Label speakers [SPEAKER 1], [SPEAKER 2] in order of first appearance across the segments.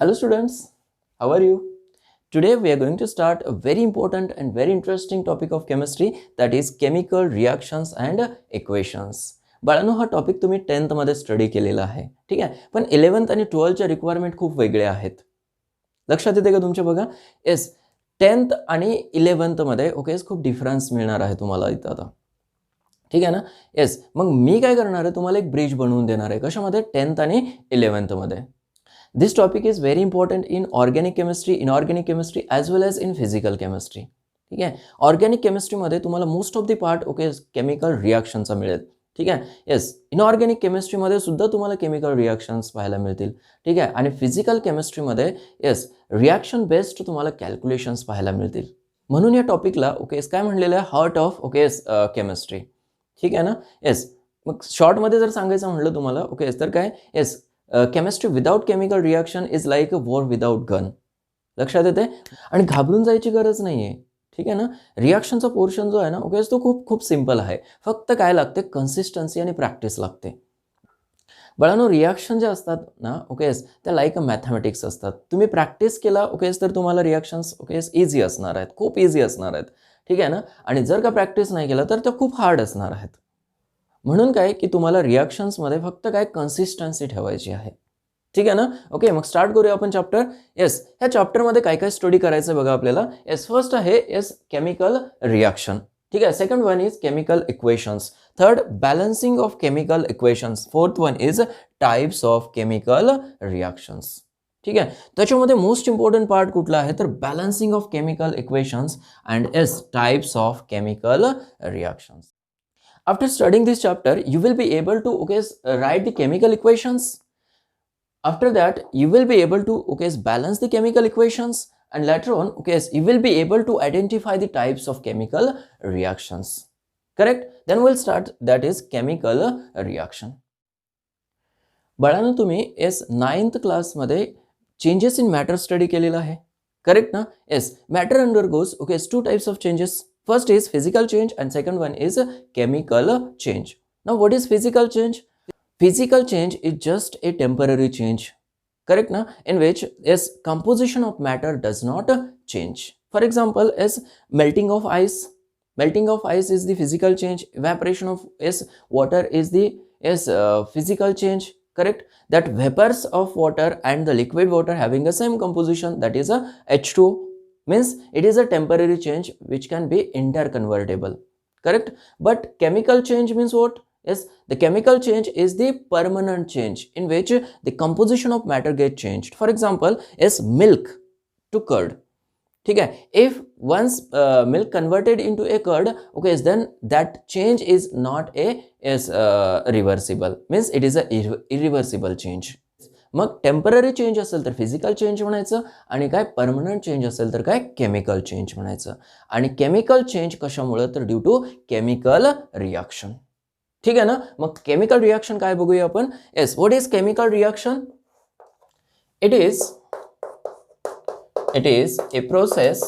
[SPEAKER 1] Hello students, how are you? Today we are going to start a very important and very interesting topic of chemistry, that is chemical reactions and equations. बाळांनो, हा topic तुम्ही 10th मध्ये study केलेला आहे, ठीक आहे. पण 11th आणि 12th रिक्वायरमेंट खूप वेगळे आहेत. लक्षात येते का तुमच्या? बघा, येस, 10th आणि 11th मध्ये ओके खूप डिफरन्स मिळणार आहे तुम्हाला इथं आता, ठीक आहे ना. येस, मग मी काय करणार आहे, तुम्हाला एक ब्रिज बनवून देणार आहे. कशामध्ये? 10th आणि 11th मध्ये. This topic is very important in organic chemistry, inorganic chemistry as well as in physical chemistry. ठीक आहे. ऑर्गॅनिक केमिस्ट्रीमध्ये तुम्हाला most of the part chemical रिॲक्शनचा मिळेल, ठीक आहे. येस, इनऑर्गॅनिक केमिस्ट्रीमध्ये सुद्धा तुम्हाला केमिकल रिॲक्शन्स पाहायला मिळतील, ठीक आहे. आणि फिजिकल केमिस्ट्रीमध्ये येस रिॲक्शन बेस्ड तुम्हाला कॅल्क्युलेशन्स पाहायला मिळतील. म्हणून या टॉपिकला काय म्हणलेलं आहे, हार्ट ऑफ केमिस्ट्री, ठीक आहे ना. येस, मग शॉर्टमध्ये जर सांगायचं म्हटलं तुम्हाला तर काय, yes, chemistry without chemical reaction is like a war without gun. लक्षात येते? आणि घाबरून जायची गरज नाही आहे, ठीक आहे ना. रिॲक्शनचा पोर्शन जो आहे ना तो खूप खूप सिम्पल आहे. फक्त काय लागते, कन्सिस्टन्सी आणि प्रॅक्टिस लागते. बाळांनो, रिॲक्शन जे असतात ना त्या लाईक अ मॅथमॅटिक्स असतात. तुम्ही प्रॅक्टिस केला तर तुम्हाला रिॲक्शन्स इझी असणार आहेत, खूप इझी असणार आहेत, ठीक आहे ना. आणि जर का प्रॅक्टिस नाही केला तर त्या खूप हार्ड असणार आहेत. म्हणून काय की तुम्हाला रिॲक्शन्समध्ये फक्त काय कन्सिस्टन्सी ठेवायची आहे, ठीक आहे ना. मग स्टार्ट करूया आपण चॅप्टर. येस, ह्या चॅप्टरमध्ये काय काय स्टडी करायचं बघा आपल्याला. येस, फर्स्ट आहे केमिकल रिॲक्शन, ठीक आहे. Second one is chemical equations. Third, balancing of chemical equations. Fourth one is types of chemical reactions, ठीक आहे. त्याच्यामध्ये मोस्ट इम्पॉर्टंट पार्ट कुठला आहे तर balancing of chemical equations and types of chemical reactions. After studying this chapter, you will be able to write the chemical equations. After that, you will be able to balance the chemical equations, and later on you will be able to identify the types of chemical reactions. Correct? Then we'll start, that is chemical reaction. बाळांनो, तुम्ही 9th class मध्ये changes in matter study केलेला आहे, correct ना. Yes, matter undergoes two types of changes. First is physical change and second one is chemical change. Now what is physical change? Physical change is just a temporary change, correct na, in which composition of matter does not change. For example, melting of ice. Melting of ice is the physical change. Evaporation of water is the physical change, correct. That vapors of water and the liquid water having the same composition, that is a H2O, means it is a temporary change which can be interconvertible, correct. But chemical change means what? Yes, the chemical change is the permanent change in which the composition of matter get changed. For example, milk to curd, ठीक है. If once milk converted into a curd, then that change is not a reversible, means it is a irreversible change. मग temporary change असेल तर physical change म्हणायचं, आणि काय permanent change असेल तर काय केमिकल चेंज म्हणायचं. आणि केमिकल चेंज कशामुळे तर ड्यू टू केमिकल रिॲक्शन, ठीक आहे ना. मग केमिकल रिॲक्शन काय बघूया आपण. Yes, what is chemical reaction? It is a process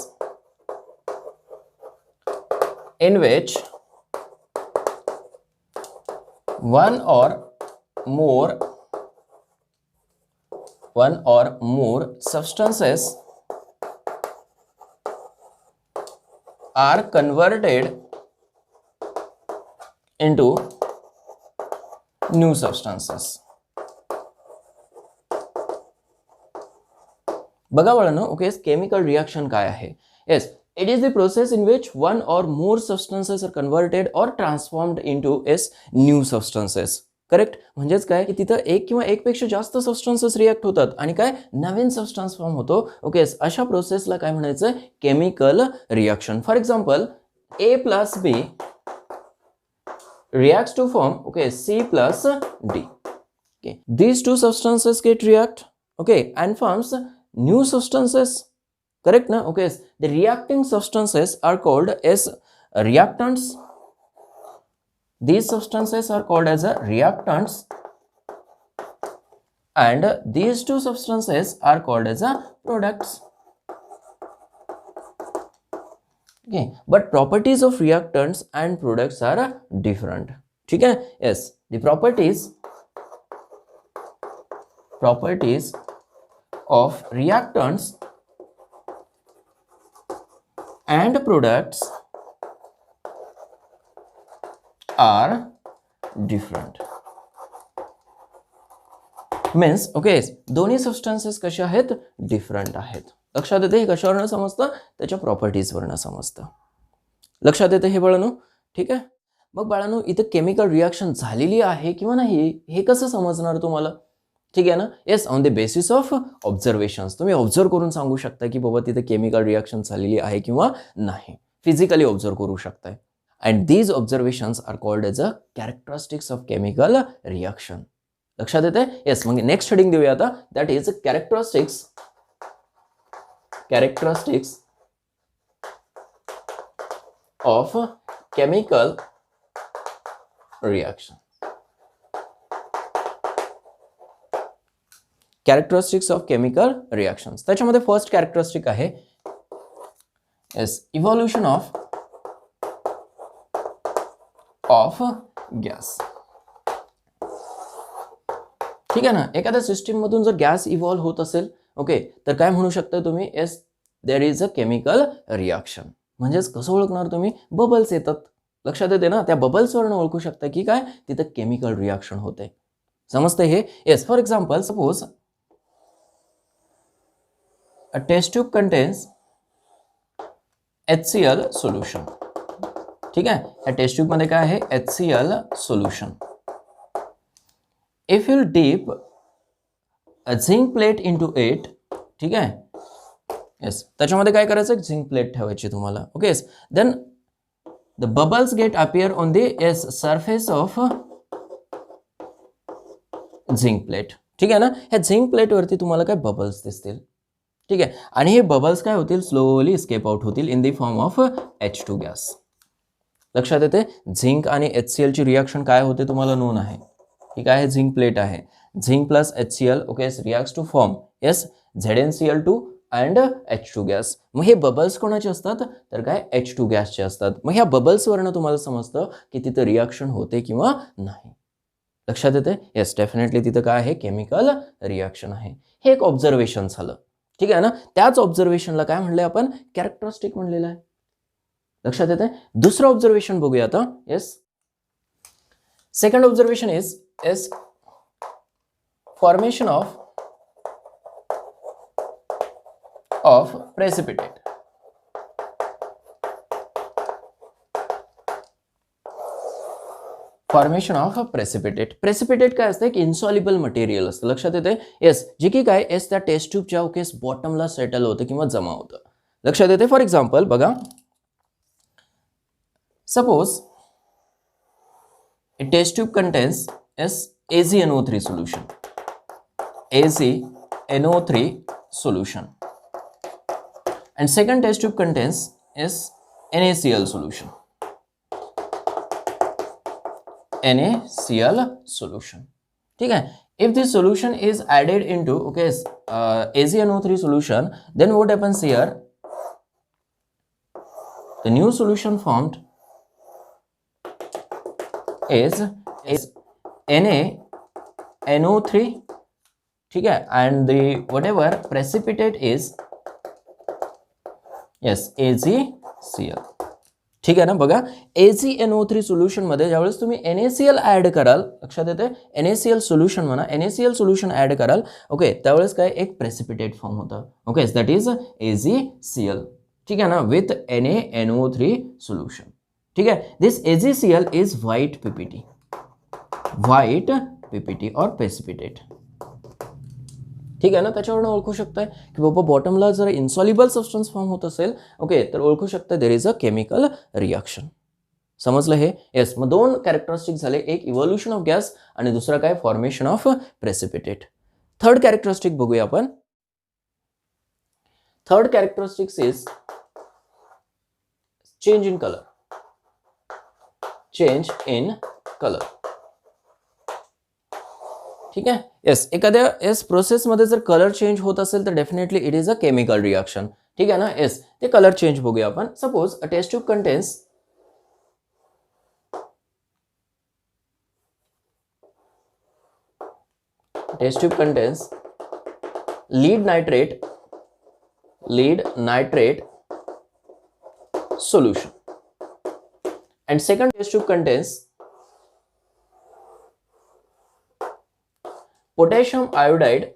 [SPEAKER 1] in which one or more substances are converted into new substances. बघा बाळांनो, केमिकल रिॲक्शन काय आहे. Yes, it is the process in which one और मोर substances R converted और transformed into new substances, correct. म्हणजेच काय की तिथं एक किंवा एकपेक्षा जास्त सबस्टन्सेस रिॲक्ट होतात आणि काय नवीन सबस्टन्स फॉर्म होतो. अशा प्रोसेसला काय म्हणायचं, chemical reaction. For example, A plus B reacts to form C plus D. These two substances get react and forms new substances, correct na. The reacting substances are called as reactants. These substances are called as reactants, and these two substances are called as products. But properties of reactants and products are different, ठीक है. Yes, the properties of reactants and products are different. Means okay दोन्ही substances कसे आहेत different आहेत. लक्षात येते हे कशावरनं समजतं त्याच्या प्रॉपर्टीजवरनं समजतं. लक्षात येते हे बाळांनो ठीक आहे. मग बाळांनो इथे केमिकल रिॲक्शन झालेली आहे किंवा नाही हे कसं समजणार तुम्हाला ठीक आहे ना. Yes on the basis of observations तुम्ही ऑब्झर्व करून सांगू शकता की बाबा तिथे केमिकल रिॲक्शन झालेली आहे किंवा नाही. फिजिकली ऑब्झर्व करू शकताय. And these observations are called as a characteristics of chemical reaction. लक्षात येते. येस मग नेक्स्ट हेडिंग देऊया आता that is characteristics of chemical reaction. Characteristics of chemical reactions. त्याच्यामध्ये फर्स्ट कॅरेक्टरिस्टिक आहे येस इव्हॉल्युशन ऑफ गॅस. ठीक आहे ना. एखाद्या सिस्टीम मधून जर गॅस इव्हॉल्व होत असेल ओके तर काय म्हणू शकता तुम्ही yes there is a chemical reaction. म्हणजेच कसं ओळखणार तुम्ही बबल्स येतात. लक्षात येते ना. त्या बबल्सवरून ओळखू शकता की काय तिथं केमिकल रिॲक्शन होते. समजते हे. Yes for example suppose a test tube contains HCl solution. ठीक आहे. या टेस्ट ट्यूब मध्ये काय आहे HCl solution. If you deep a zinc plate into it ठीक आहे. येस त्याच्यामध्ये काय करायचं झिंक प्लेट ठेवायची तुम्हाला okay. Then the bubbles get appear on the yes surface of zinc plate. ठीक आहे ना. ह्या झिंक प्लेट वरती तुम्हाला काय बबल्स दिसतील. ठीक आहे. आणि हे बबल्स काय होतील स्लोली स्केप आउट होतील in the form of H2 gas. लक्षात येते. झिंक आणि HCl ची रिॲक्शन काय होते तुम्हाला नोन आहे. ठीक आहे. झिंक प्लेट आहे. Zinc plus HCl okay reacts to form yes ZnCl2 and H2 gas. मग हे बबल्स कोणाचे असतात तर काय H2 गॅसचे असतात. मग ह्या बबल्स वरनं तुम्हाला समजतं की तिथं रिॲक्शन होते किंवा नाही. लक्षात येते. येस डेफिनेटली तिथं काय आहे केमिकल रिॲक्शन आहे. हे एक ऑब्झर्वेशन झालं. ठीक आहे ना. त्याच ऑब्झर्वेशनला काय म्हणले आपण कॅरेक्टरिस्टिक म्हणलेलं आहे. लक्षात येते. दुसरं ऑब्झर्वेशन बघूया आता. Yes second observation is formation of precipitate. Formation of precipitate. Precipitate काय असतं एक इन्सॉल्युबल मटेरियल असतं. लक्षात येते. येस जे की काय येस त्या टेस्ट ट्यूबच्या ओके बॉटमला सेटल होतं किंवा जमा होतं. लक्षात येते. फॉर एक्झाम्पल बघा suppose a test tube contains AgNO3 solution. AgNO3 solution. And second test tube contains NaCl solution. NaCl solution. ठीक है. If this solution is added into AgNO3 solution, then what happens here? The new solution formed is NaNO3 ठीक है. And the whatever precipitate is AgCl. ठीक आहे ना. बघा AgNO3 solution मध्ये ज्यावेळेस तुम्ही NaCl ऍड कराल लक्षात येते NaCl सोल्युशन म्हणा NaCl सोल्युशन ऍड कराल ओके त्यावेळेस काय एक प्रेसिपिटेट फॉर्म होतं ओके दॅट इज AgCl. ठीक आहे ना विथ NaNO3 सोल्युशन. ठीक है. दिस AgCl इज व्हाइट PPT और प्रेसिपिटेट. ठीक आहे ना. त्याच्यावरून ओळखू शकताय की बाबा बॉटमला जर इन्सॉल्युबल सबस्टन्स फॉर्म होत असेल ओके तर ओळखू शकता देर इज अ केमिकल रिॲक्शन. समजलं हे. येस मग दोन कॅरेक्टरिस्टिक झाले. एक इव्हॉल्युशन ऑफ गॅस आणि दुसरा काय formation of precipitate. Third characteristic बघूया आपण. Third characteristics is change in colour. Change in colour. ठीक आहे. येस एखाद्या येस प्रोसेसमध्ये जर कलर चेंज होत असेल तर definitely it is a chemical reaction. ठीक आहे ना. येस ते कलर चेंज बघूया आपण. Suppose a test tube contains lead nitrate solution, and second test tube contains potassium iodide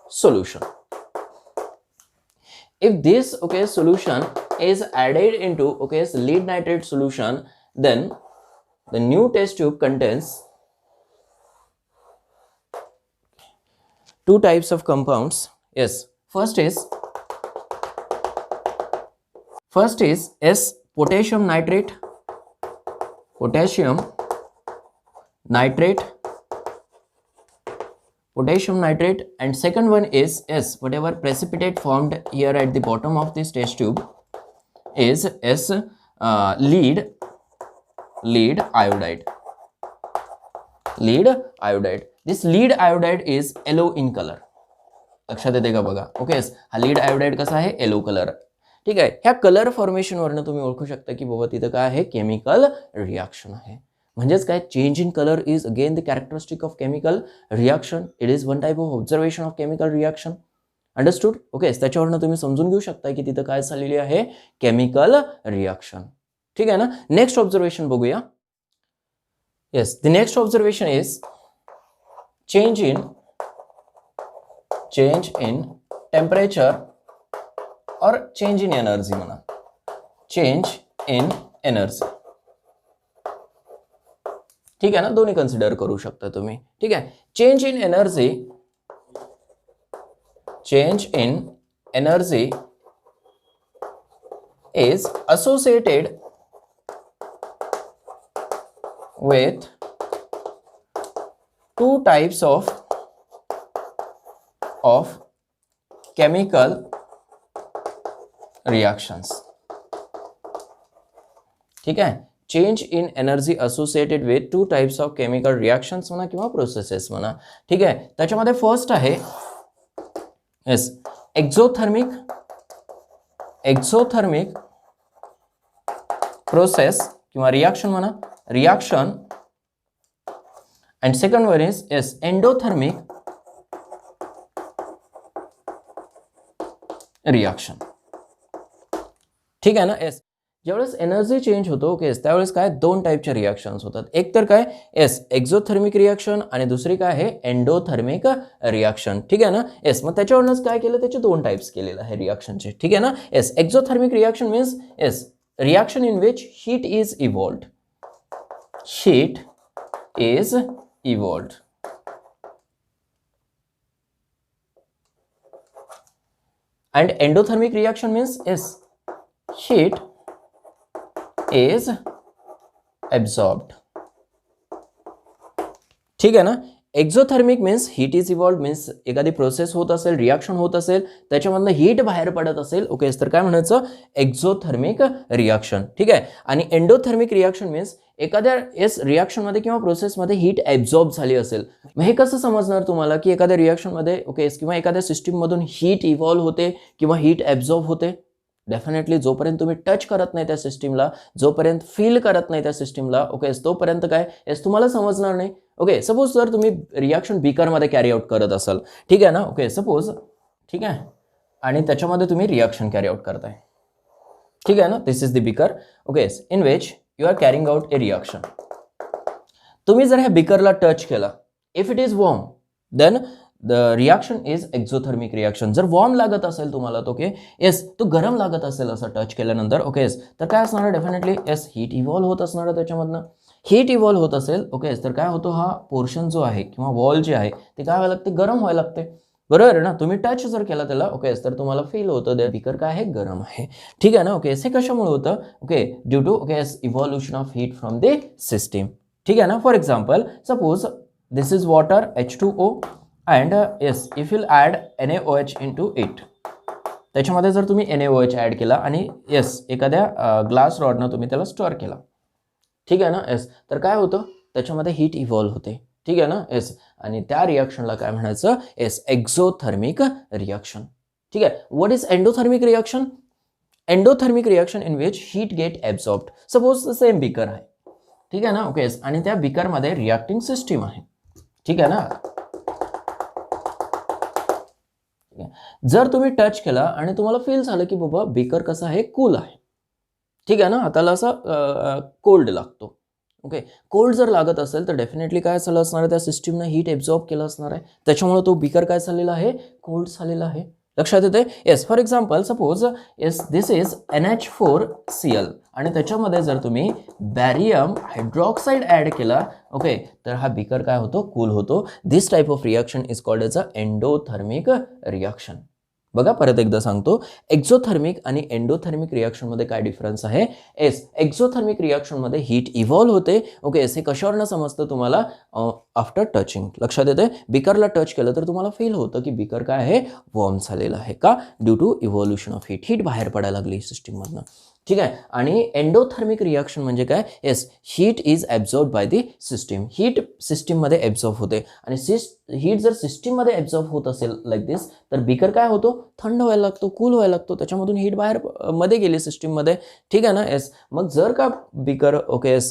[SPEAKER 1] solution. If this solution is added into lead nitrate solution, then the new test tube contains two types of compounds. Yes, first is S potassium nitrate, and second one is S, whatever precipitate formed here at the bottom of this test tube is S lead iodide. This lead iodide is yellow in color. लक्षात येते का बघा. Okay, हा lead iodide कसा आहे, yellow colour. ठीक आहे, ह्या कलर फॉर्मेशन वरनं तुम्ही ओळखू शकता की बाबा तिथं काय आहे, केमिकल रिॲक्शन आहे. म्हणजेच काय, change in colour is again the characteristic of chemical reaction. It is one type of observation of chemical reaction. Understood. Okay, त्याच्यावरनं तुम्ही समजून घेऊ शकता की तिथं काय झालेली आहे, केमिकल रिॲक्शन. ठीक आहे ना. नेक्स्ट ऑब्झर्वेशन बघूया. Yes, the next observation is change in temperature or change in energy म्हणा. Change in energy. ठीक आहे ना, दोन्ही कन्सिडर करू शकता तुम्ही. ठीक आहे, change in energy is associated with two types of chemical reactions. ठीक आहे, change in energy associated with two types of chemical reactions म्हणा किंवा प्रोसेसेस म्हणा. ठीक आहे, त्याच्यामध्ये फर्स्ट आहे येस एक्झोथर्मिक प्रोसेस किंवा रिॲक्शन म्हणा, reaction. And second one is yes endothermic reaction. ठीक आहे ना. एस, ज्यावेळेस एनर्जी चेंज होतो ओके, त्यावेळेस काय दोन टाईपच्या रिॲक्शन्स होतात. एक तर काय एस एक्झोथर्मिक रिॲक्शन आणि दुसरी काय आहे एंडोथर्मिक रिॲक्शन. ठीक आहे ना. एस, मग त्याच्यावरूनच काय केलं, त्याचे दोन टाइप्स केलेले आहे रिॲक्शनचे. ठीक आहे ना. Yes, exothermic reaction means as reaction in which heat is evolved. And endothermic reaction means yes, heat is absorbed. ठीक आहे ना. Exothermic means heat is evolved means एखादी प्रोसेस होत असेल, रिॲक्शन होत असेल, त्याच्यामधलं हीट बाहेर पडत असेल ओके, तर काय म्हणायचं एक्झोथर्मिक रिॲक्शन. ठीक आहे. आणि एंडोथर्मिक रिॲक्शन मीन्स एखाद्या रिॲक्शनमध्ये किंवा प्रोसेसमध्ये हीट ॲब्झॉर्ब झाली असेल. मग हे कसं समजणार तुम्हाला की एखाद्या रिॲक्शनमध्ये ओके किंवा एखाद्या सिस्टीममधून हीट इव्हॉल्व होते किंवा हीट ॲब्झॉर्ब होते. डेफिनेटली जोपर्यंत तुम्ही टच करत नाही त्या सिस्टीमला, जोपर्यंत फील करत नाही त्या सिस्टीमला ओके, तोपर्यंत काय तुम्हाला समजणार नाही. ओके, सपोज जर तुम्ही रिॲक्शन बीकरमध्ये कॅरी आउट करत असाल, ठीक आहे ना. ओके, सपोज ठीक आहे, आणि त्याच्यामध्ये तुम्ही रिॲक्शन कॅरी आउट करताय. ठीक आहे ना. This is the beaker okay, in which you are carrying out a reaction. तुम्ही जर ह्या बीकरला टच केला, if it is warm then the reaction is exothermic reaction. जर वॉर्म लागत असेल तुम्हाला तो ओके तो गरम लागत असेल असं टच केल्यानंतर ओके, तर काय असणार डेफिनेटली हीट इव्हॉल्व होत असणार आहे. त्याच्यामधनं हीट इव्हॉल्व होत असेल ओके, तर काय होतो हा पोर्शन जो आहे किंवा वॉल जे आहे ते काय व्हायला लागते, गरम व्हायला लागते. बरोबर आहे ना. तुम्ही टच जर केला त्याला ओके, तर तुम्हाला फील होतं ते बीकर काय आहे, गरम आहे. ठीक आहे ना. ओके, हे कशामुळे होतं okay, due to okay evolution of heat from the system. ठीक आहे ना. For example suppose this is water H2O and yes if you add NaOH into it. त्याच्यामध्ये जर तुम्ही NaOH ॲड केला आणि येस एखाद्या ग्लास रॉडनं तुम्ही त्याला स्टोअर केला. ठीक आहे ना. तर काय होतं, त्याच्यामध्ये हीट इव्हॉल्व होते. ठीक आहे ना. आणि त्या रिॲक्शनला काय म्हणायचं एक्झोथर्मिक रिॲक्शन. ठीक आहे. What is endothermic reaction? Endothermic reaction in which heat get absorbed. Suppose same beaker आहे. ठीक आहे ना. ओके, आणि त्या बीकरमध्ये रिॲक्टिंग सिस्टीम आहे. ठीक आहे ना. जर तुम्ही टच केला आणि तुम्हाला फील झालं की बाबा बीकर कसं आहे, कूल आहे. ठीक आहे ना, हाताला असा कोल्ड लागतो. ओके, कोल्ड जर लागत असेल तर डेफिनेटली काय झालं असणार आहे, त्या सिस्टीमनं हीट एब्झॉर्ब केलं असणार आहे. त्याच्यामुळे तो बीकर काय झालेला आहे, कोल्ड झालेला आहे. लक्षात येते. Yes, for example suppose yes this is NH4Cl आणि त्याच्यामध्ये जर तुम्ही बॅरियम हायड्रॉक्साईड ॲड केला, ओके, तर हा बीकर काय होतो, कूल होतो. This type of reaction is called as a endothermic reaction. बघा परत एकदा सांगतो, एक्झोथर्मिक आणि एंडोथर्मिक रिॲक्शनमध्ये काय डिफरन्स आहे. एस, एक्झोथर्मिक रिॲक्शनमध्ये हीट इव्हॉल्व होते. ओके, हे कशावरनं समजतं तुम्हाला, आफ्टर टचिंग. लक्षात येते. बीकरला टच केलं तर तुम्हाला फील होतं की बीकर काय आहे, वॉर्म झालेलं आहे. का, due to evolution of heat बाहेर पडायला लागली सिस्टीममधनं. ठीक आहे. आणि एंडोथर्मिक रिॲक्शन म्हणजे काय, yes, heat is absorb by the system. Heat सिस्टीममध्ये ॲब्झॉर्ब होते आणि हीट जर सिस्टीममध्ये ॲब्झॉर्ब होत असेल लाईक दिस, तर बीकर काय होतो, थंड व्हायला लागतो, कूल व्हायला लागतो. त्याच्यामधून हीट बाहेर मध्ये गेली सिस्टीममध्ये. ठीक आहे ना. येस, मग जर का beaker okay yes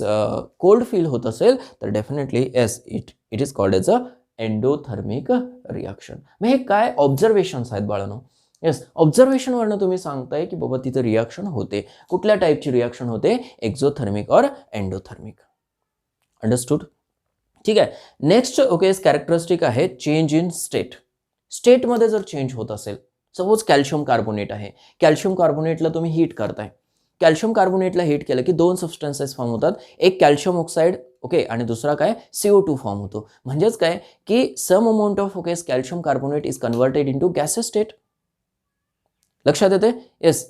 [SPEAKER 1] cold feel होत असेल तर definitely yes it is called as a endothermic reaction. मग हे काय ऑब्झर्वेशन्स आहेत बाळांनो. येस, ऑब्झर्वेशनवरनं तुम्ही सांगताय की बाबा तिथं रिॲक्शन होते. कुठल्या टाईपची रिॲक्शन होते, एक्झोथर्मिक और एंडोथर्मिक. अंडरस्टूड. ठीक आहे. नेक्स्ट ओके कॅरेक्टरिस्टिक आहे चेंज इन स्टेट. स्टेटमध्ये जर चेंज होत असेल, सपोज कॅल्शियम कार्बोनेट आहे, कॅल्शियम कार्बोनेटला तुम्ही हीट करताय. कॅल्शियम कार्बोनेटला हीट केलं की दोन सबस्टन्सेस फॉर्म होतात. एक कॅल्शियम ऑक्साईड ओके आणि दुसरा काय, CO2 फॉर्म होतो. म्हणजेच काय की some amount of okay calcium carbonate is converted into gases state. लक्षात येते. येस,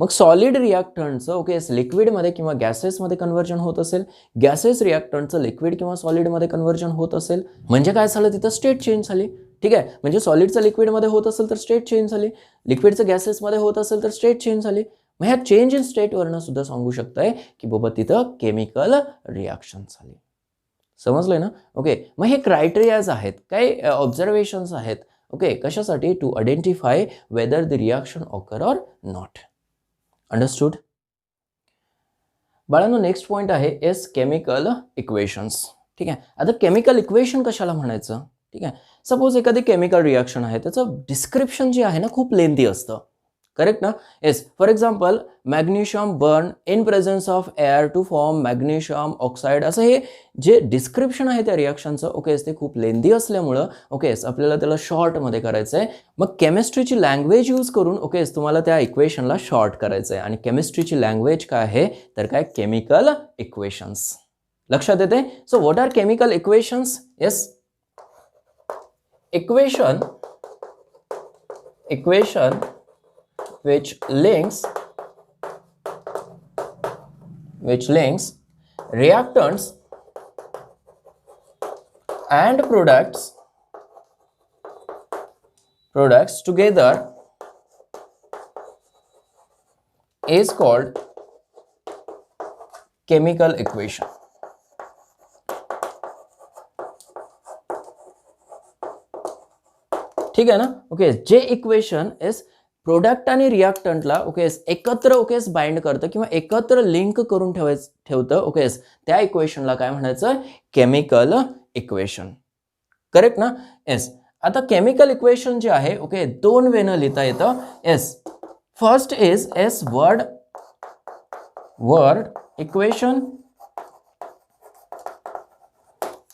[SPEAKER 1] मग सॉलिड रिॲक्टंटचं ओके लिक्विडमध्ये किंवा गॅसेसमध्ये कन्व्हर्जन होत असेल, गॅसेस रिॲक्टंटचं लिक्विड किंवा सॉलिडमध्ये कन्व्हर्जन होत असेल, म्हणजे काय झालं, तिथं स्टेट चेंज झाली. ठीक आहे. म्हणजे सॉलिडचं लिक्विडमध्ये होत असेल तर स्टेट चेंज झाली, लिक्विडचं गॅसेसमध्ये होत असेल तर स्टेट चेंज झाली. मग ह्या चेंज इन स्टेटवरनं सुद्धा सांगू शकताय की बाबा तिथं केमिकल रिॲक्शन झाली. समजलंय ना. ओके, मग हे क्रायटेरियाज आहेत, काय ऑब्झर्वेशन्स आहेत. ओके, कशासाठी, to identify whether the reaction occur or not. Understood. बाळांनो नेक्स्ट पॉईंट आहे एस केमिकल इक्वेशन्स. ठीक आहे. आता केमिकल इक्वेशन कशाला म्हणायचं. ठीक आहे. सपोज एखादी केमिकल रिॲक्शन आहे, त्याचं डिस्क्रिप्शन जे आहे ना खूप लेंथी असतं. करेक्ट ना. Yes, for example magnesium burn in presence of air to form magnesium oxide. असं हे जे डिस्क्रिप्शन आहे त्या रिॲक्शनचं ओके ते खूप लेंदी असल्यामुळं ओके आपल्याला त्याला शॉर्टमध्ये करायचं आहे. मग केमिस्ट्रीची लँग्वेज यूज करून ओके तुम्हाला त्या इक्वेशनला शॉर्ट करायचं आहे. आणि केमिस्ट्रीची लँग्वेज काय आहे तर काय, केमिकल इक्वेशन्स. लक्षात येते. So what are chemical equations. Yes, equation which links reactants and products together is called chemical equation. ठीक आहे ना. ओके, जे इक्वेशन इज प्रोडक्ट आणि रिॲक्टंटला ओके एकत्र ओके बाइंड करतं किंवा एकत्र लिंक करून ठेवतं ओके त्या इक्वेशनला काय म्हणायचं, केमिकल इक्वेशन. करेक्ट ना. येस, आता केमिकल इक्वेशन जे आहे ओके दोन वेनं लिहिता येतं. Yes, first is as word equation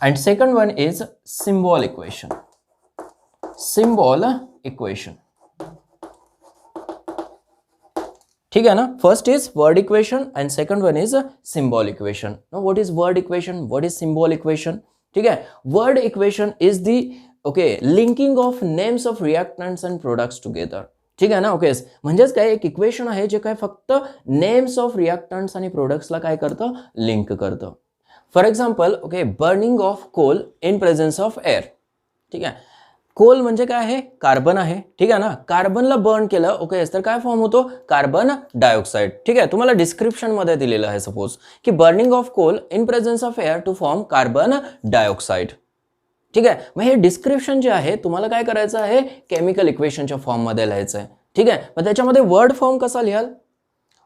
[SPEAKER 1] and second one is symbol equation. ठीक है ना. First is word equation and second one is symbol equation. No, what is word equation, what is symbol equation. ठीक है. Word equation is the okay linking of names of reactants and products together. ठीक आहे ना. Okay, म्हणजेच काय एक equation आहे जे काय फक्त नेम्स ऑफ रिएक्टंट्स आणि प्रोडक्ट्सला काय करतं, लिंक करतं. For example okay burning of coal in presence of air. ठीक आहे. कोल म्हणजे काय आहे, कार्बन आहे. ठीक आहे ना. कार्बनला बर्न केलं ओके तर काय फॉर्म होतो, कार्बन डायऑक्साईड. ठीक आहे. तुम्हाला डिस्क्रिप्शन मध्ये दिलेलं आहे सपोज की burning of coal in presence of air to form carbon dioxide. ठीक आहे. मग हे डिस्क्रिप्शन जे आहे तुम्हाला काय करायचं आहे, केमिकल इक्वेशनच्या फॉर्म मध्ये लिहायचं आहे. ठीक आहे. मग त्याच्यामध्ये वर्ड फॉर्म कसा लिहाल,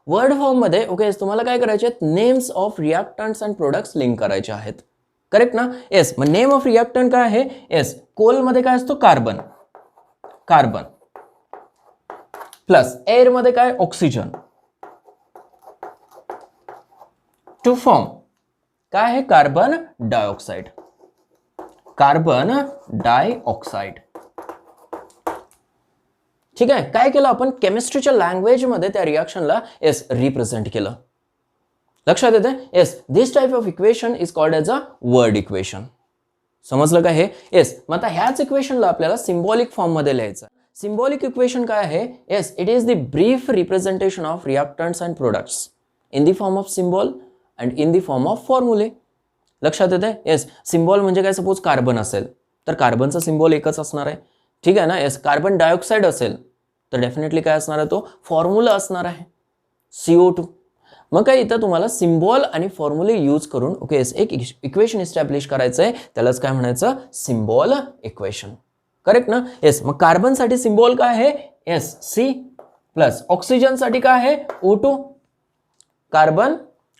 [SPEAKER 1] वर्ड फॉर्ममध्ये ओके तुम्हाला काय करायचे आहेत, names of reactants and products link करायचे आहेत. करेक्ट ना. येस. मग नेम ऑफ रिॲक्टंट काय आहे, येस कोलमध्ये काय असतो, कार्बन, कार्बन प्लस एअरमध्ये काय, ऑक्सिजन, टू फॉर्म काय आहे, कार्बन डायऑक्साइड, कार्बन डायऑक्साइड. ठीक आहे. काय केलं आपण, केमिस्ट्रीच्या लँग्वेजमध्ये त्या रिॲक्शनला येस रिप्रेझेंट केलं. लक्षात येते. Yes. This type of equation is called as a word equation. समजलं का हे. येस. मग आता ह्याच इक्वेशनला आपल्याला सिम्बॉलिक फॉर्म मध्ये लिहायचं. सिम्बॉलिक इक्वेशन काय आहे, yes it is the brief representation of reactants and products in the form of symbol and in the form of फॉर्म्युले. लक्षात येते. येस. सिम्बॉल म्हणजे काय, सपोज कार्बन असेल तर कार्बनचा सिम्बॉल एकच असणार आहे. ठीक आहे ना. येस. कार्बन डायऑक्साइड असेल तर डेफिनेटली काय असणार आहे, तो फॉर्म्युला असणार आहे, CO2. मग काय इथं तुम्हाला सिम्बॉल आणि फॉर्म्युले यूज करून ओके एक इक्वेशन इस्टॅब्लिश करायचं आहे, त्यालाच काय म्हणायचं, सिम्बॉल इक्वेशन. करेक्ट ना. येस. मग कार्बनसाठी सिम्बॉल काय आहे, येस C प्लस ऑक्सिजनसाठी काय आहे, O2, कार्बन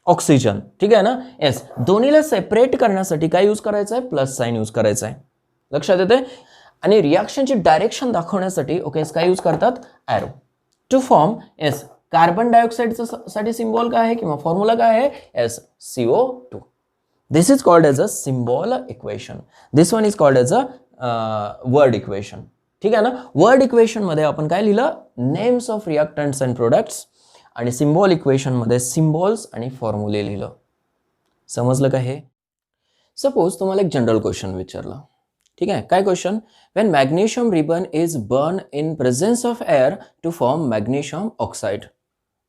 [SPEAKER 1] ऑक्सिजन. ठीक आहे ना. येस. दोन्हीला सेपरेट करण्यासाठी काय यूज करायचं आहे, प्लस साइन यूज करायचं आहे. लक्षात येते. आणि रिॲक्शनची डायरेक्शन दाखवण्यासाठी ओके काय यूज करतात, arrow. To form yes carbon डायऑक्साइडचा साठी सिम्बॉल काय आहे किंवा फॉर्म्युला काय आहे, yes CO2. This is called as a symbol equation. This one is called as a word equation. ठीक आहे ना. वर्ड इक्वेशन मध्ये आपण काय लिहिलं, names of reactants and products, आणि सिम्बॉल इक्वेशन मध्ये सिम्बॉल्स आणि फॉर्म्युले लिहिलं. समजलं का हे. सपोज तुम्हाला एक जनरल क्वेश्चन विचारलं. ठीक आहे. काय question, when magnesium ribbon is burn in presence of air to form magnesium oxide,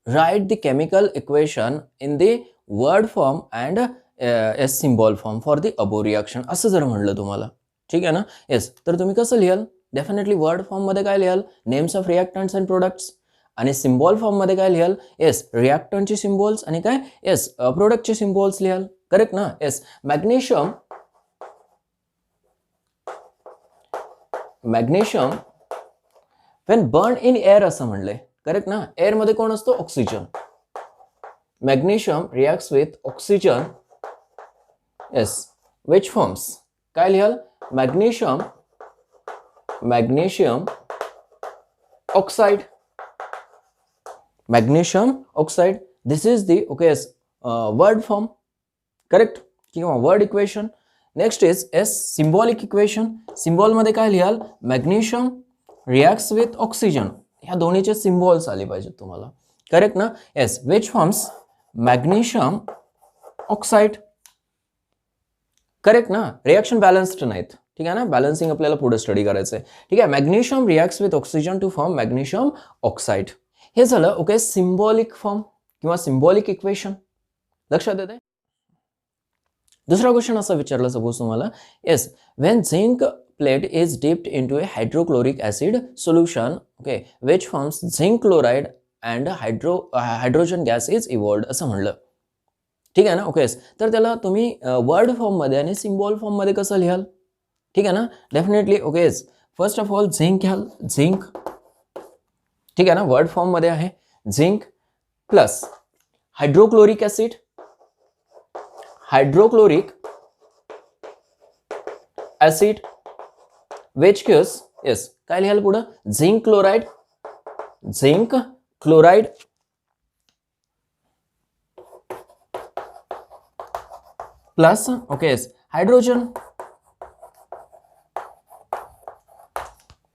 [SPEAKER 1] right the chemical equation in the word form and as symbol form for the above reaction. असं जर म्हणलं तुम्हाला. ठीक आहे ना. येस. तर तुम्ही कसं लिहाल, डेफिनेटली वर्ड फॉर्म मध्ये काय लिहाल, names of reactants and products, आणि सिम्बॉल फॉर्म मध्ये काय लिहाल, येस रिॲक्टंटचे सिम्बॉल्स आणि काय, येस प्रोडक्टचे सिम्बॉल्स लिहाल. करेक्ट ना. Yes. Magnesium when burn in air असं म्हणलंय. करेक्ट ना. एअर मध्ये कोण असतो, oxygen. Magnesium reacts with oxygen, yes which forms काय लिहाल, magnesium oxide, magnesium oxide. This is the okay word form. Correct किंवा word equation. Next is as symbolic equation. Symbol मध्ये काय लिहाल, मॅग्नेशियम रिॲक्ट्स विथ ऑक्सिजन. ह्या दोन्हीचे symbols आले पाहिजेत तुम्हाला. करेक्ट ना. Yes which forms magnesium oxide. Correct ना. रिॲक्शन बॅलन्स्ड नाहीत. ठीक आहे ना. बॅलन्सिंग आपल्याला पुढे स्टडी करायचं आहे. ठीक आहे. Magnesium reacts with oxygen to form magnesium oxide. हे झालं ओके सिम्बॉलिक फॉर्म किंवा सिम्बॉलिक इक्वेशन. लक्षात येते. दुसरा क्वेश्चन असा विचारला सपोज तुम्हाला, yes when zinc plate is dipped into a hydrochloric acid solution okay which forms zinc chloride and hydrogen gas is evolved असं म्हणलं. ठीक आहे ना. ओके. तर त्याला तुम्ही वर्ड फॉर्म मध्ये आणि सिम्बॉल फॉर्म मध्ये कसं लिहाल. ठीक आहे ना. Definitely okay first of all zinc घ्याल, झिंक. ठीक आहे ना. वर्ड फॉर्म मध्ये आहे zinc plus hydrochloric acid, hydrochloric acid which gives yes काय लिहाल पुढं, zinc chloride, zinc chloride plus okay hydrogen,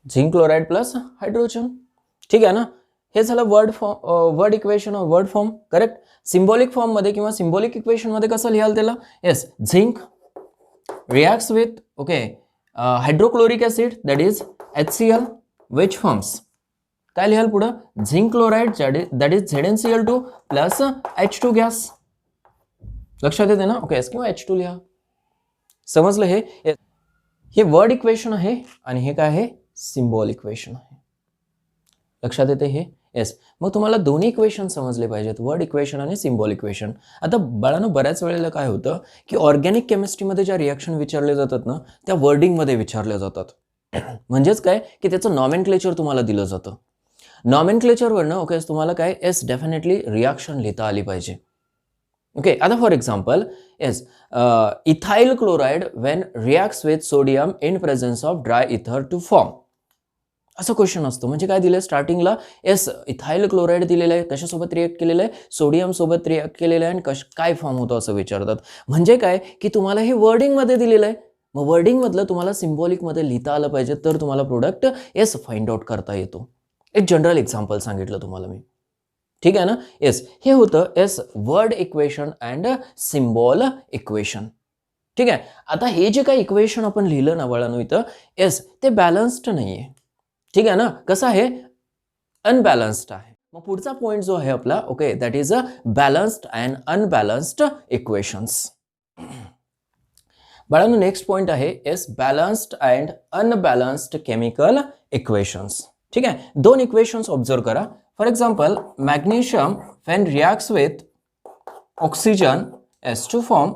[SPEAKER 1] zinc chloride plus hydrogen. ठीक आहे ना. हे झालं वर्ड इक्वेशन और word form. Correct. Symbolic form मध्ये किंवा सिम्बॉलिक इक्वेशन मध्ये कसं लिहाल त्याला, yes zinc reacts with okay hydrochloric acid that is HCl which forms काय लिहाल पुढं, zinc chloride that is ZnCl2 plus H2 gas. लक्षात येते ना. ओके किंवा H2 लिहा. समजलं हे वर्ड इक्वेशन आहे आणि हे काय आहे, सिम्बॉल इक्वेशन आहे. लक्षात येते हे. येस. मग तुम्हाला दोन्ही इक्वेशन समजले पाहिजेत, वर्ड इक्वेशन आणि सिम्बॉल इक्वेशन. आता बाळांनो बऱ्याच वेळेला काय होतं की ऑर्गॅनिक केमिस्ट्रीमध्ये ज्या रिॲक्शन विचारले जातात ना त्या वर्डिंगमध्ये विचारल्या जातात. म्हणजेच काय की त्याचं नॉमेनक्लेचर तुम्हाला दिलं जातं. नॉमेनक्लेचरवरनं ओके तुम्हाला काय एस डेफिनेटली रिॲक्शन लिहिता आली पाहिजे. ओके आता for example yes ethyl chloride Wien reacts with sodium in presence of dry इथर टू फॉर्म. असं क्वेश्चन असतो. म्हणजे काय दिलं स्टार्टिंगला एस इथाइल क्लोराइड दिलेलं आहे, कशासोबत रिॲक्ट केलेलं आहे, सोडियम सोबत रिॲक्ट केलेलं आहे आणि काय फॉर्म होतो असं विचारतात. म्हणजे काय की तुम्हाला हे वर्डिंगमध्ये दिलेलं आहे, मग वर्डिंगमधलं तुम्हाला सिम्बॉलिकमध्ये लिहिता आलं पाहिजे तर तुम्हाला प्रोडक्ट एस फाइंड आउट करता येतो. एक जनरल एक्झाम्पल सांगितलं तुम्हाला मी, ठीक आहे ना. येस हे होतं S word equation and symbol equation. ठीक आहे. आता हे जे काही इक्वेशन आपण लिहिलं ना बाळांनो इथं एस ते बॅलन्स्ड नाही आहे. ठीक आहे ना. कसं आहे अनबॅलन्स्ड आहे. मग पुढचा पॉइंट जो आहे आपला okay that is a balanced and unbalanced equations. बाळांनो नेक्स्ट पॉइंट आहे as balanced and unbalanced chemical equations. ठीक आहे. दोन इक्वेशन्स ऑब्झर्व करा. For example magnesium when reacts with oxygen as to form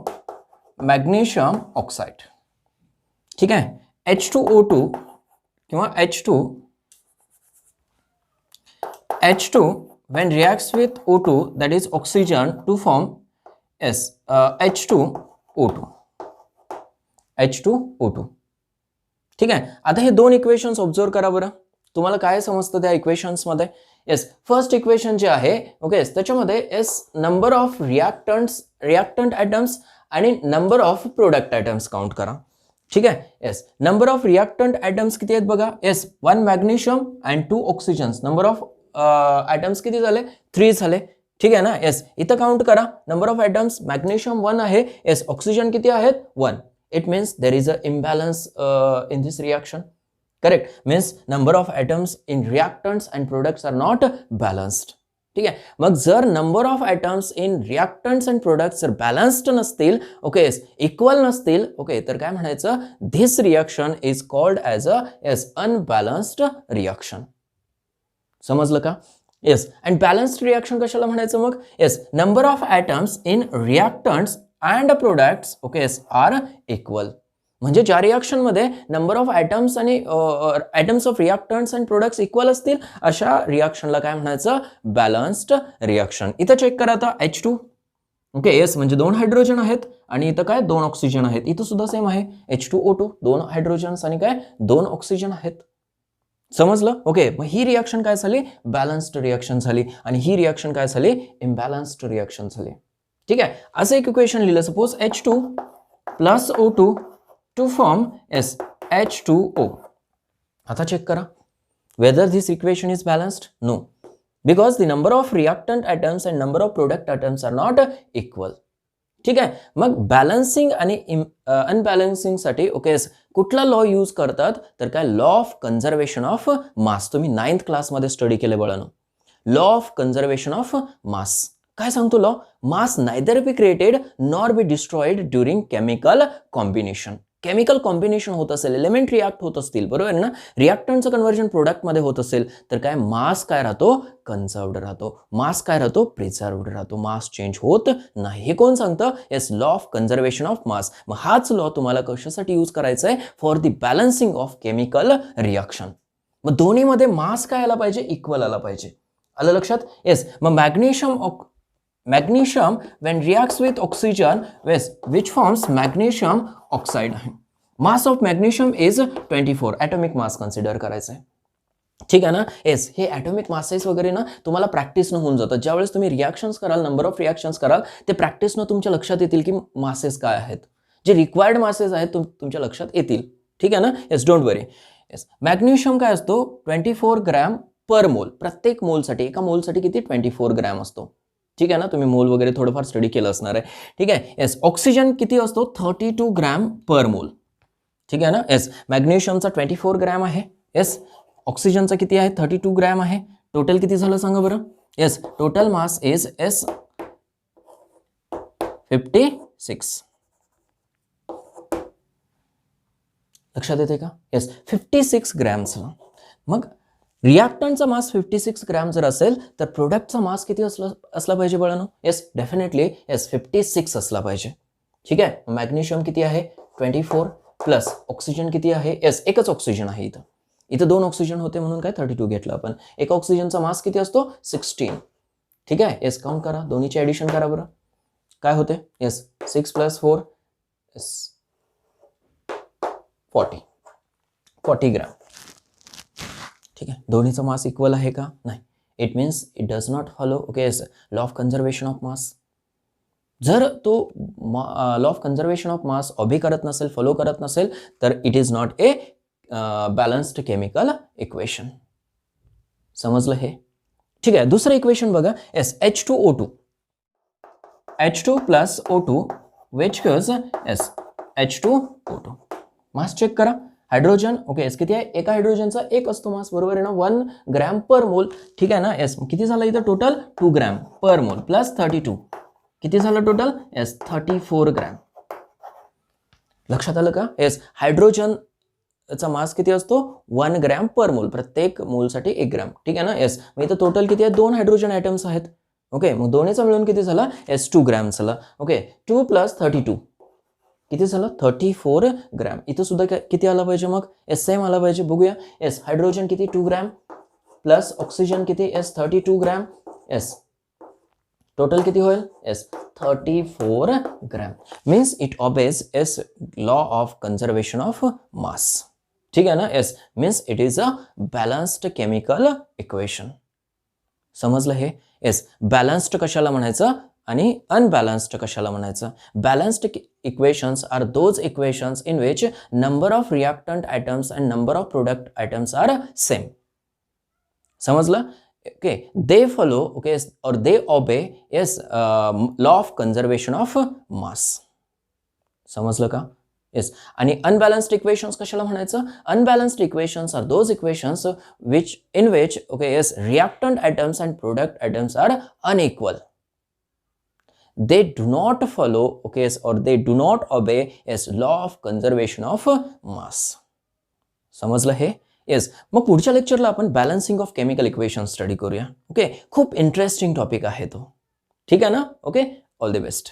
[SPEAKER 1] magnesium oxide. ठीक आहे. H2O2 किंवा H2 when reacts with O2 that is oxygen to form H2O2. H2O2. ठीक आहे. आता हे दोन इक्वेशन्स ऑब्झर्व करा बरं. तुम्हाला काय समजतं त्या इक्वेशन्समध्ये. येस फर्स्ट इक्वेशन जे आहे ओके त्याच्यामध्ये as number of reactant atoms आणि number of product atoms count करा. ठीक आहे. Yes number of reactant atoms किती आहेत बघा. Yes 1 magnesium and 2 oxygens. Number of atoms किती झाले 3 झाले. ठीक आहे ना. येस इथं काउंट करा नंबर ऑफ ॲटम्स. मॅग्नेशियम 1 आहे. येस ऑक्सिजन किती आहेत 1. It means there is a imbalance in this reaction. Correct. Means number of atoms in reactants and products are not balanced. ठीक आहे. मग जर number of atoms in reactants and products जर balanced नसतील okay equal नसतील okay तर काय म्हणायचं this reaction is called as a yes unbalanced reaction. समजलं का. येस अँड बॅलन्स्ड रिॲक्शन कशाला म्हणायचं मग. Yes number of atoms in reactants and products okay are equal. म्हणजे ज्या रिॲक्शनमध्ये नंबर ऑफ ॲटम्स आणि atoms of reactants and products equal असतील अशा रिॲक्शनला काय म्हणायचं बॅलन्स्ड रिॲक्शन. इथं चेक करा आता H2 ओके येस म्हणजे 2 हायड्रोजन आहेत आणि इथं काय 2 ऑक्सिजन आहेत. इथं सुद्धा सेम आहे H2O2 2 हायड्रोजन्स आणि काय 2 ऑक्सिजन आहेत. समजलं. ओके मग ही रिॲक्शन काय झाली बॅलन्स्ड रिॲक्शन झाली आणि ही रिॲक्शन काय झाली इम्बॅलन्स्ड रिॲक्शन झाली. ठीक आहे. असं एक इक्वेशन लिहिलं suppose H2 plus O2 to form H2O. आता चेक करा whether this equation is balanced. No, because the number of reactant atoms and number of product atoms are not equal. ठीक आहे. मग बॅलन्सिंग आणि अनबॅलन्सिंग साठी ओके कुठला law use करतात तर काय लॉ ऑफ कन्झर्वेशन ऑफ मास. तुम्ही 9th क्लासमध्ये स्टडी केले बाळांनो. लॉ ऑफ कन्झर्वेशन ऑफ मास काय सांगतो law. Mass neither be created nor be destroyed during chemical combination. Chemical combination होत असेल एलिमेंट रिॲक्ट होत असतील बरोबर ना रिॲक्टंटचं कन्व्हर्जन प्रोडक्टमध्ये होत असेल तर काय मास काय राहतो कन्झर्वड राहतो. मास काय राहतो प्रिझर्वड राहतो. मास चेंज होत नाही. हे कोण सांगतं yes law of conservation of मास. मग हाच लॉ तुम्हाला कशासाठी यूज करायचा आहे for the balancing of chemical reaction. मग दोन्हीमध्ये मास काय आला पाहिजे इक्वल आला पाहिजे. आलं लक्षात. येस मग magnesium when reacts with oxygen which forms magnesium oxide. mass of magnesium is 24. atomic mass consider करायचं आहे. ठीक आहे ना. येस हे ॲटॉमिक मासेस वगैरे ना तुम्हाला प्रॅक्टिसनं होऊन जातात. ज्यावेळेस तुम्ही रिॲक्शन्स कराल नंबर ऑफ रिॲक्शन्स कराल ते प्रॅक्टिसनं तुमच्या लक्षात येतील की मासेस काय आहेत. जे रिक्वायर्ड मासेस आहेत तुमच्या लक्षात येतील. ठीक आहे ना. Yes don't worry. Yes magnesium काय असतो 24 ग्रॅम पर मोल. प्रत्येक मोलसाठी एका मोलसाठी किती 24 ग्रॅम असतो. ठीक आहे ना. तुम्ही मोल वगैरे थोडंफार स्टडी केलं असणार आहे. ठीक आहे. येस ऑक्सिजन किती असतो 32 ग्रॅम पर मोल. ठीक आहे ना. येस मॅग्नेशियमचा 24 ग्रॅम आहे. येस ऑक्सिजनचा किती आहे 32 ग्रॅम आहे. टोटल किती झालं सांगा बरं. Yes total mass is 56. लक्षात येते का. येस 56 ग्रॅम झाला. मग रिॲक्टंटचा मास 56 ग्रॅम जर असेल तर प्रोडक्टचा मास किती असला पाहिजे बाळांनो. येस डेफिनेटली येस 56 असला पाहिजे. ठीक आहे. मॅग्नेशियम किती आहे 24 प्लस ऑक्सिजन किती आहे. येस एकच ऑक्सिजन आहे इथं. इथं 2 ऑक्सिजन होते म्हणून काय 32 घेतलं आपण. एक ऑक्सिजनचा मास किती असतो 16. ठीक आहे. येस काउंट करा, दोन्हीचे ऍडिशन करा बरं. काय होते? Yes 6 + 4 40 gram. ठीक आहे. दोन्हीचा मास इक्वल आहे का? नाही. It means it does not follow okay yes law of conservation of mass. जर तो law of conservation of mass obey करत नसेल, फॉलो करत नसेल, तर it is not a balanced chemical equation. समजलं हे? ठीक आहे. दुसरं इक्वेशन बघा. Yes H2O2 + O2 which gives yes H2O2. Mass check करा. हायड्रोजन ओके येस किती आहे? एका हायड्रोजनचा एक असतो मास, बरोबर आहे ना, 1 ग्रॅम पर मोल. ठीक आहे ना. येस किती झालं इथं टोटल 2 ग्रॅम पर मोल प्लस 32 किती झालं टोटल? Yes 34 gram. लक्षात आलं का? येस हायड्रोजनचा मास किती असतो? 1 ग्रॅम पर मोल, प्रत्येक मोलसाठी 1 ग्रॅम. ठीक आहे ना. येस मग इथं टोटल किती आहे? 2 हायड्रोजन आयटम्स आहेत. ओके मग दोन्हीचा मिळून किती झाला? येस 2 ग्रॅम झाला. ओके 2 + 32 किती झालं? 34 ग्रॅम. इथं सुद्धा किती आला पाहिजे मग? येस सेम आला पाहिजे. बघूया. येस हायड्रोजन किती? 2 ग्रॅम प्लस ऑक्सिजन किती? Yes 32 gram. येस टोटल किती होईल? Yes 34 gram. Means it obeys yes law of conservation of mass. ठीक आहे ना. Yes means it is a balanced chemical equation. समजलं हे? येस बॅलन्स्ड कशाला म्हणायचं आणि अनबॅलन्स्ड कशाला म्हणायचं? Balanced equations are those equations in which number of reactant items and number of product items are same. समजलं? ओके दे फॉलो ओके और they obey yes law of conservation of mass. समजलं का? Yes आणि unbalanced equations कशाला म्हणायचं? Unbalanced equations are those equations which in which okay yes reactant items and product items are unequal. They do not follow okay or they do not obey yes law of conservation of mass. समजलं हे? Yes मग पुढच्या लेक्चरला आपण balancing of chemical equation study करूया. Okay खूप interesting topic आहे तो. ठीक आहे ना. Okay all the best.